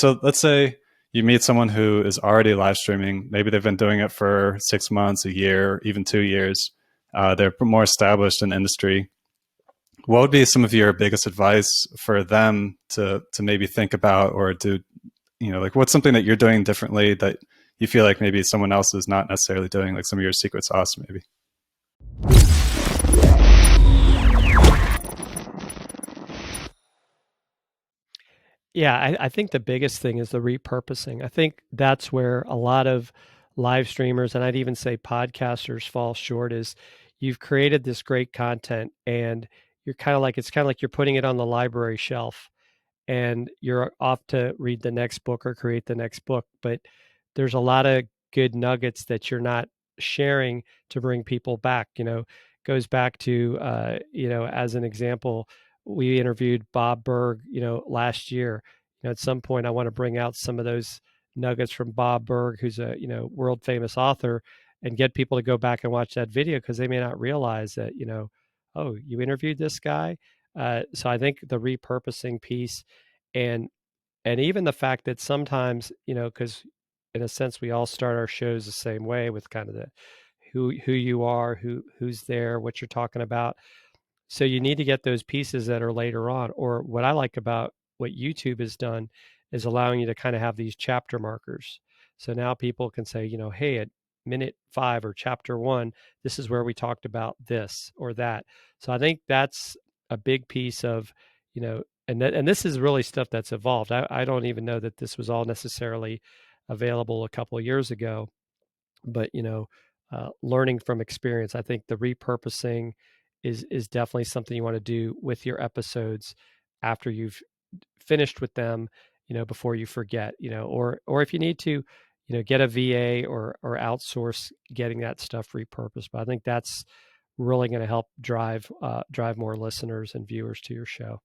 So let's say you meet someone who is already live streaming. Maybe they've been doing it for 6 months, a year, even 2 years. They're more established in industry. What would be some of your biggest advice for them to maybe think about or do? Like what's something that you're doing differently that you feel like maybe someone else is not necessarily doing, like some of your secret sauce, maybe? Yeah, I think the biggest thing is the repurposing. I think that's where a lot of live streamers, and I'd even say podcasters, fall short. Is you've created this great content and you're kind of like, it's kind of like you're putting it on the library shelf and you're off to read the next book or create the next book. But there's a lot of good nuggets that you're not sharing to bring people back. Goes back to, as an example, we interviewed Bob Berg, last year. At some point, I want to bring out some of those nuggets from Bob Berg, who's a, world famous author, and get people to go back and watch that video because they may not realize that, oh, you interviewed this guy. So I think the repurposing piece, and even the fact that sometimes, because in a sense we all start our shows the same way with kind of the who you are, who's there, what you're talking about. So you need to get those pieces that are later on. Or what I like about what YouTube has done is allowing you to kind of have these chapter markers. So now people can say, hey, at minute 5 or chapter 1, this is where we talked about this or that. So I think that's a big piece of, and this is really stuff that's evolved. I don't even know that this was all necessarily available a couple of years ago, but learning from experience. I think the repurposing is definitely something you want to do with your episodes after you've finished with them, before you forget, or if you need to, get a VA or outsource getting that stuff repurposed. But I think that's really going to help drive more listeners and viewers to your show.